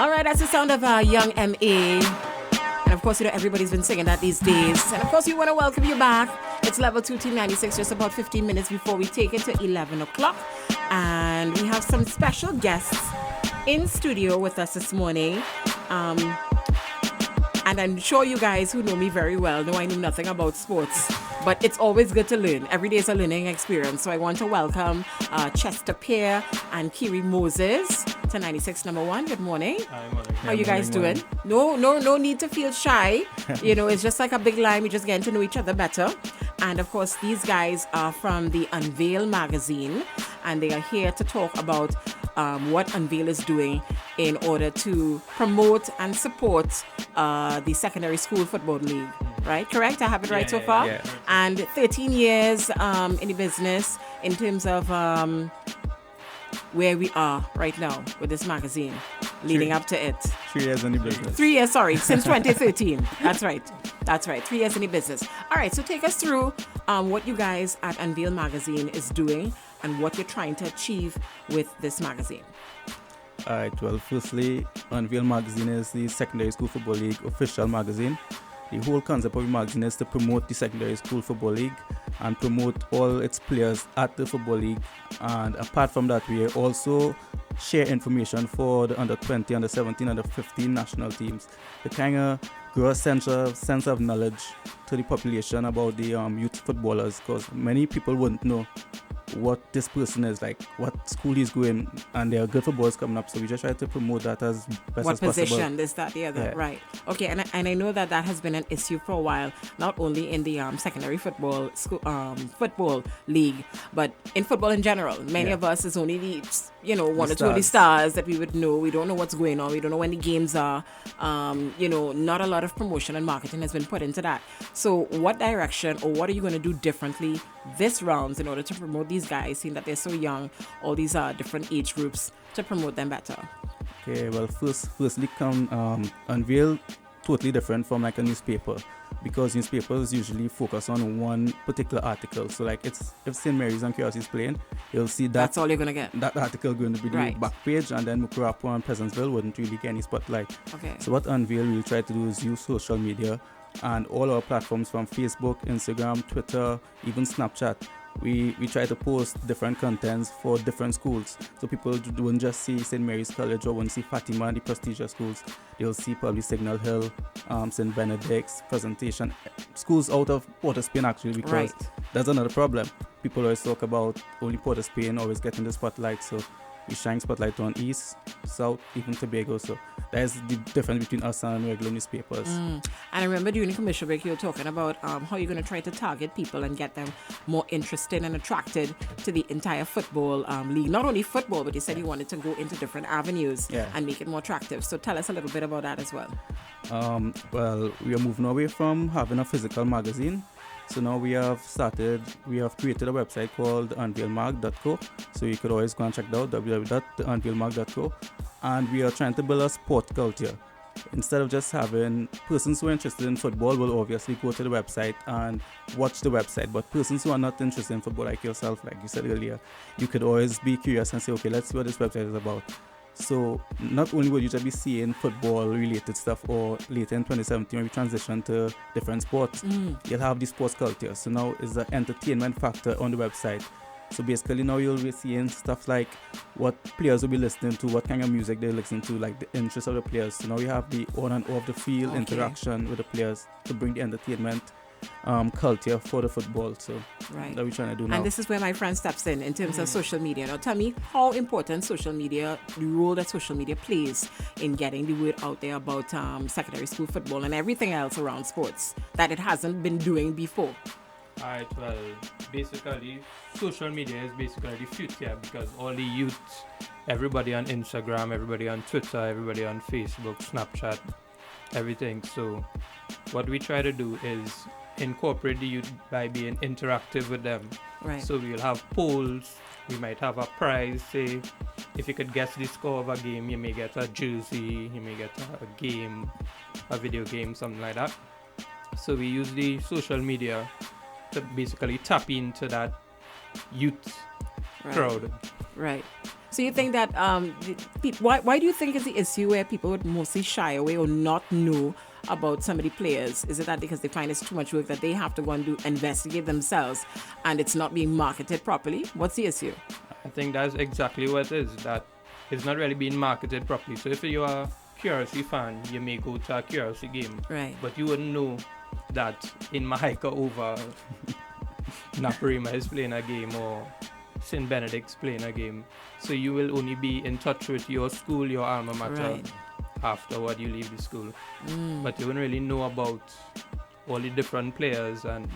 All right, that's the sound of Young M.A. And of course, everybody's been singing that these days. And of course, we want to welcome you back. It's Level 2 Team 96, just about 15 minutes before we take it to 11 o'clock. And we have some special guests in studio with us this morning. And I'm sure you guys who know me very well know I know nothing about sports, but it's always good to learn. Every day is a learning experience. So I want to welcome Chester Pear and Kiri Moses to 96 number 1. Good morning. Hi, morning. How you guys doing? No need to feel shy. It's just like a big line. We're just getting to know each other better. And of course, these guys are from the Unveil magazine, and they are here to talk about what Unveil is doing in order to promote and support the secondary school football league. Right? Correct? I have it right so far? Yeah. And 13 years in the business in terms of where we are right now with this magazine, leading up to it. 3 years in the business. 3 years, sorry, since 2013. That's right. 3 years in the business. All right, so take us through what you guys at Unveil magazine is doing and what you're trying to achieve with this magazine. All right, well, firstly, Unveil magazine is the Secondary School Football League official magazine. The whole concept of the magazine is to promote the Secondary School Football League and promote all its players at the Football League. And apart from that, we also share information for the under 20, under 17, under 15 national teams to kind of grow a sense of knowledge to the population about the youth footballers, because many people wouldn't know what this person is, like what school he's going, and there are good footballers coming up, so we just try to promote that as best as possible. What position is that? Yeah. Right. Okay, and I know that has been an issue for a while, not only in the secondary football school football league, but in football in general. Many of us is only the one or two of the stars that we would know. We don't know what's going on. We don't know when the games are. Not a lot of promotion and marketing has been put into that. So what direction or what are you going to do differently this rounds in order to promote these guys, seeing that they're so young, all these different age groups, to promote them better? Okay, well, firstly, Unveil totally different from like a newspaper, because newspapers usually focus on one particular article. So like if St. Mary's and Curiosity is playing, you'll see that's all you're gonna get. That article going to be the back page, and then Mukurapo and Pleasantville wouldn't really get any spotlight. Okay. So what Unveil will try to do is use social media and all our platforms from Facebook, Instagram, Twitter, even Snapchat. We try to post different contents for different schools, so people won't just see St. Mary's College or won't see Fatima and the prestigious schools. They'll see probably Signal Hill, St. Benedict's, Presentation, schools out of Port of Spain actually, because that's another problem. People always talk about only Port of Spain always getting the spotlight, so we shine spotlight on East, South, even Tobago. So that's the difference between us and regular newspapers. And I remember during the commercial break you were talking about how you're going to try to target people and get them more interested and attracted to the entire football league. Not only football, but you said you wanted to go into different avenues and make it more attractive. So tell us a little bit about that as well. Well, we are moving away from having a physical magazine. So now we have created a website called unveilmag.co. So you could always go and check it out, www.unveilmag.co. And we are trying to build a sport culture. Instead of just having persons who are interested in football will obviously go to the website and watch the website. But persons who are not interested in football, like yourself, like you said earlier, you could always be curious and say, okay, let's see what this website is about. So not only will you just be seeing football-related stuff, or later in 2017 when we transition to different sports, you'll have the sports culture. So now is the entertainment factor on the website. So basically now you'll be seeing stuff like what players will be listening to, what kind of music they listen to, like the interest of the players. So now we have the on and off the field interaction with the players to bring the entertainment culture for the football. So that we're trying to do now. And this is where my friend steps in terms of social media. Now tell me how important social media, the role that social media plays in getting the word out there about secondary school football and everything else around sports that it hasn't been doing before. Alright, well, basically, social media is basically the future, because all the youth, everybody on Instagram, everybody on Twitter, everybody on Facebook, Snapchat, everything. So what we try to do is incorporate the youth by being interactive with them. Right. So we'll have polls, we might have a prize, say, if you could guess the score of a game, you may get a jersey, you may get a game, a video game, something like that. So we use the social media to basically tap into that youth crowd. Right. So you think that why do you think is the issue where people would mostly shy away or not know about some of the players? Is it that because they find it's too much work that they have to go and investigate themselves, and it's not being marketed properly? What's the issue? I think that's exactly what it is, that it's not really being marketed properly. So if you're a Curiosity fan, you may go to a Curiosity game, Right? but you wouldn't know that in Mahika over Naparima is playing a game or St. Benedict's playing a game. So you will only be in touch with your school, your alma mater, Right. afterward you leave the school. But you wouldn't really know about all the different players. And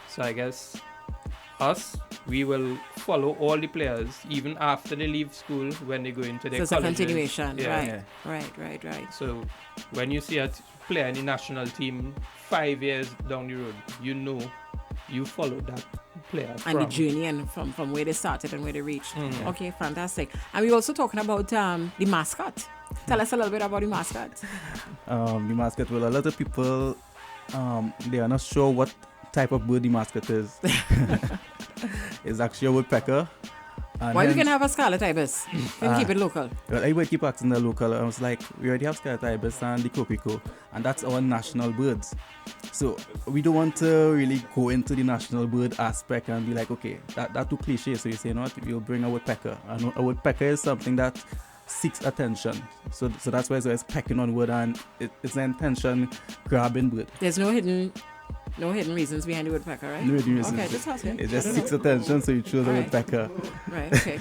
so I guess us, we will follow all the players even after they leave school when they go into their So it's a colleges. continuation, Yeah. right. So when you see a player in the national team 5 years down the road, you know you follow that player And the journey and from where they started and where they reached. Okay, fantastic. And we're also talking about the mascot. Tell us a little bit about the mascot. The mascot, well, a lot of people, they are not sure what type of bird the mascot is. It's actually a woodpecker. And Why we then- can have a scarlet ibis? Can keep it local. Well, everybody keep asking the local. I was like, we already have scarlet ibis and the coquelicot, and that's our national birds. So we don't want to really go into the national bird aspect and be like, okay, that's too cliche. So you say, you know what, we'll bring a woodpecker. And a woodpecker is something that seeks attention. So that's why it's always pecking on wood, and it's an attention grabbing bird. There's no hidden reasons behind the woodpecker, right? No hidden reasons. Okay, just asking. It just seeks attention, so you choose a Alright. woodpecker. Right, okay.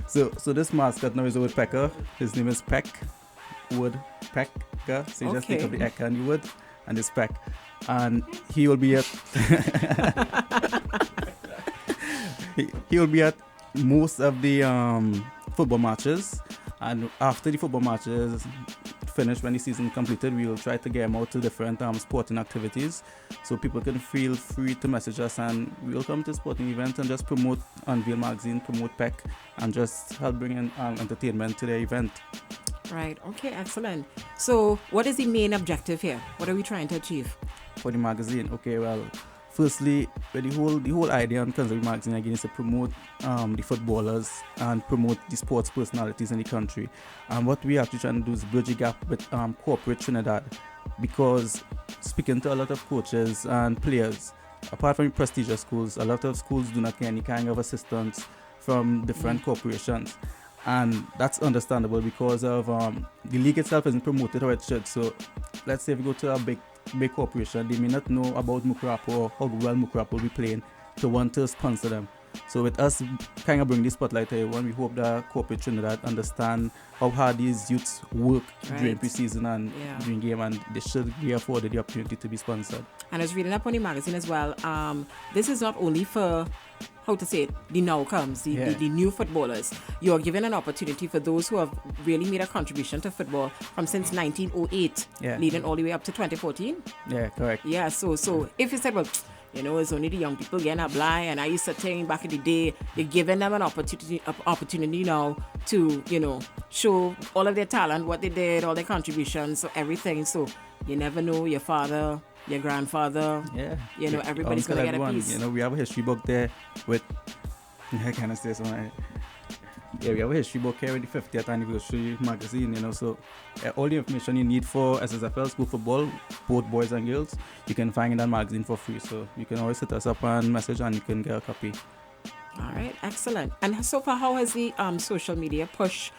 So this mascot now is a woodpecker. His name is Peck. Woodpecker. So you just think of the eck and the wood, and it's Peck. And he will be at he will be at most of the football matches, and after the football matches finish, when the season completed, we will try to get him out to different sporting activities, so people can feel free to message us, and we will come to sporting events and just promote Unveil magazine, promote Peck, and just help bring in entertainment to the event. Right, okay, excellent. So what is the main objective here? What are we trying to achieve? For the magazine, okay, well, firstly, the whole idea on Conservative Magazine again is to promote the footballers and promote the sports personalities in the country. And what we actually trying to do is bridge the gap with corporate Trinidad, because speaking to a lot of coaches and players, apart from prestigious schools, a lot of schools do not get any kind of assistance from different corporations. And that's understandable because of the league itself isn't promoted how it should. So let's say if we go to a big corporation, they may not know about Mukrapo or how well Mukrapo will be playing to want to sponsor them. So with us kind of bring this spotlight to everyone, we hope that corporate Trinidad understand how hard these youths work during pre-season and during game, and they should be afforded the opportunity to be sponsored. And I was reading up on the magazine as well. This is not only for, how to say it, the now comes, the new footballers. You're given an opportunity for those who have really made a contribution to football from since 1908, leading all the way up to 2014. Yeah, correct. Yeah, so if you said, well, you know, it's only the young people getting a blind, and I used to think back in the day, you're giving them an opportunity now to, you know, show all of their talent, what they did, all their contributions, so everything. So you never know, your father, your grandfather, you know, everybody's going to get a piece. You know, we have a history book there with, I can't say something. Yeah, we have a history book here with the 50th anniversary magazine, you know, so all the information you need for SSFL school football, both boys and girls, you can find in that magazine for free. So you can always hit us up and message, and you can get a copy. All right, excellent. And so far, how has the social media push,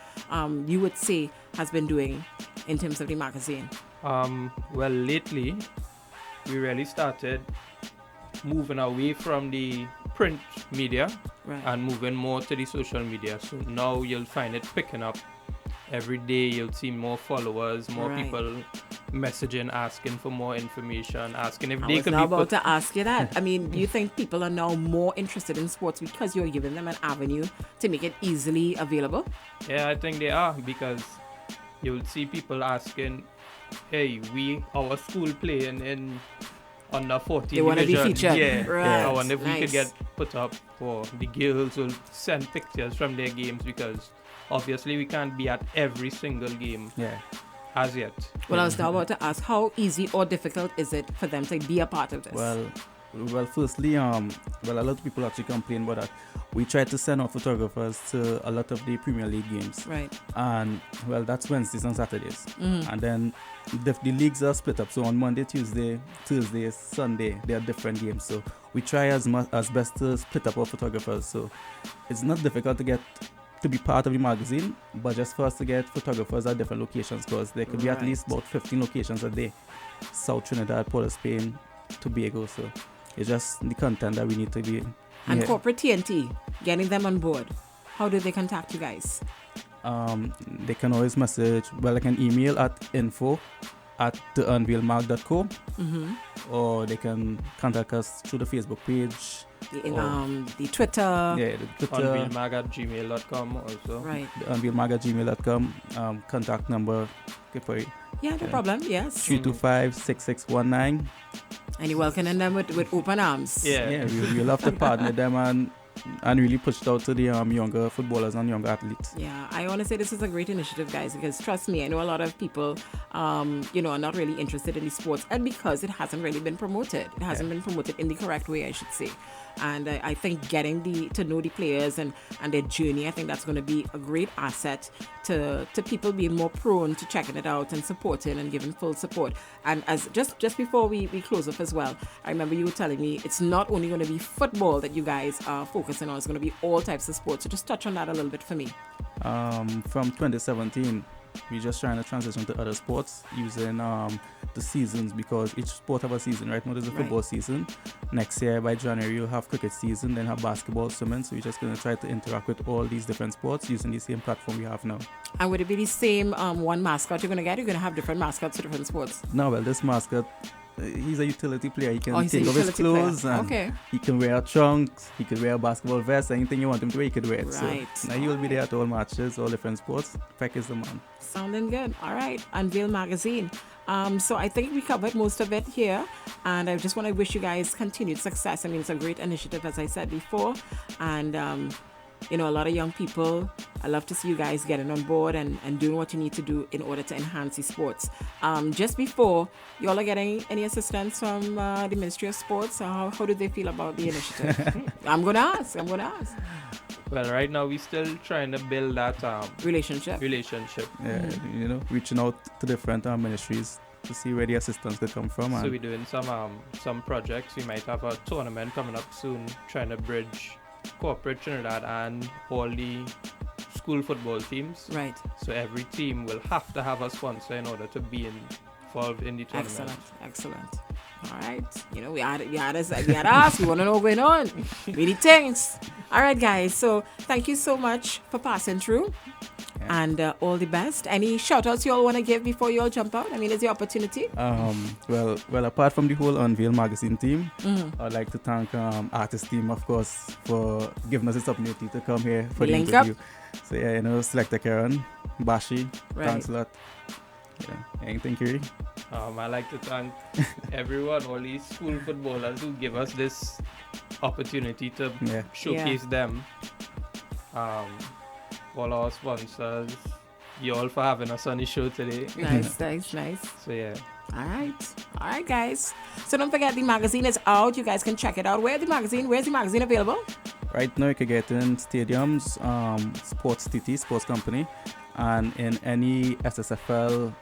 you would say, has been doing in terms of the magazine? Well, lately, we really started moving away from the print media and moving more to the social media. So now you'll find it picking up. Every day you'll see more followers, more people messaging, asking for more information, asking if they could be I was now about to ask you that. I mean, do you think people are now more interested in sports because you're giving them an avenue to make it easily available? Yeah, I think they are, because you'll see people asking, hey, our school playing in under 14 they want to be featured. I wonder if we could get put up, or the girls will send pictures from their games, because obviously we can't be at every single game as yet. Well, I was now about to ask, how easy or difficult is it for them to be a part of this? Well, Well, firstly, well, a lot of people actually complain about that. We try to send out photographers to a lot of the Premier League games. Right. And, well, that's Wednesdays and Saturdays. Mm-hmm. And then the leagues are split up. So on Monday, Tuesday, Thursday, Sunday, they are different games. So we try as best to split up our photographers. So it's not difficult to be part of the magazine, but just for us to get photographers at different locations, because there could be at least about 15 locations a day. South Trinidad, Port of Spain, Tobago. So it's just the content that we need to be. And Yeah. corporate TNT, getting them on board. How do they contact you guys? They can always message. Well, they can email at info@theunveilmark.co, Mm-hmm. or they can contact us through the Facebook page. The Twitter. Yeah, the Twitter. Unveilmag@gmail.com also. Right. The unveilmark@gmail.com. Contact number. Okay, for you. Yeah, no Yeah. problem. Yes. 325-6619. And you're welcoming them with open arms. Yeah. We love to partner them and really push it out to the younger footballers and younger athletes. Yeah, I want to say this is a great initiative, guys, because trust me, I know a lot of people, are not really interested in these sports, and because it hasn't really been promoted. It hasn't been promoted in the correct way, I should say. And I think getting to know the players and their journey, I think that's going to be a great asset to people being more prone to checking it out and supporting and giving full support. And as just before we close off as well, I remember you were telling me it's not only going to be football that you guys are focusing on, it's going to be all types of sports. So just touch on that a little bit for me. From 2017, we're just trying to transition to other sports using the seasons, because each sport have a season. Right now there's a football season. Next year by January you'll have cricket season, then have basketball, swimming. So we're just going to try to interact with all these different sports using the same platform we have now. And would it be the same one mascot you're going to get? You're going to have different mascots for different sports? No, well, this mascot, he's a utility player. He can He's a take off his utility clothes player. and Okay. he can wear trunks, he could wear a basketball vest, anything you want him to wear, he could wear it. Right. So now he will be there at all matches, all different sports. Peck is the man. Sounding good. All right. Unveil Magazine. So I think we covered most of it here. And I just want to wish you guys continued success. I mean, it's a great initiative, as I said before. And, a lot of young people, I love to see you guys getting on board and doing what you need to do in order to enhance the sports. Just before, you all are getting any assistance from the Ministry of Sports? How do they feel about the initiative? I'm going to ask. Well, right now we're still trying to build that Relationship. Yeah, reaching out to different ministries to see where the assistance could come from. So And we're doing some projects. We might have a tournament coming up soon, trying to bridge corporate Trinidad and all the school football teams. Right. So every team will have to have a sponsor in order to be involved in the tournament. Excellent. All right. We had to ask. We want to know what's going on. Really things. All right, guys. So thank you so much for passing through. Yeah. And all the best. Any shout outs you all want to give before you all jump out? I mean, is the opportunity? well, apart from the whole Unveil magazine team, I'd like to thank artist team, of course, for giving us this opportunity to come here for the Link interview. up. So Selector Karen, Bashi, Right. thanks a lot. Yeah, anything, Kiri? I like to thank everyone, all these school footballers who give us this opportunity to Yeah. showcase them. All our sponsors, you all for having us on the show today. Nice. So yeah. All right, guys. So don't forget, the magazine is out. You guys can check it out. Where's the magazine available? Right now you can get in stadiums, Sports TT, Sports Company, and in any SSFL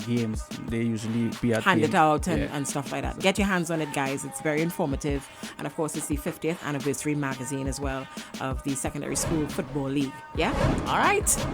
games, they usually be at Hand it games. out Yeah. and stuff like that. Get your hands on it, guys. It's very informative. And of course, it's the 50th anniversary magazine as well of the Secondary School Football League. Yeah? All right.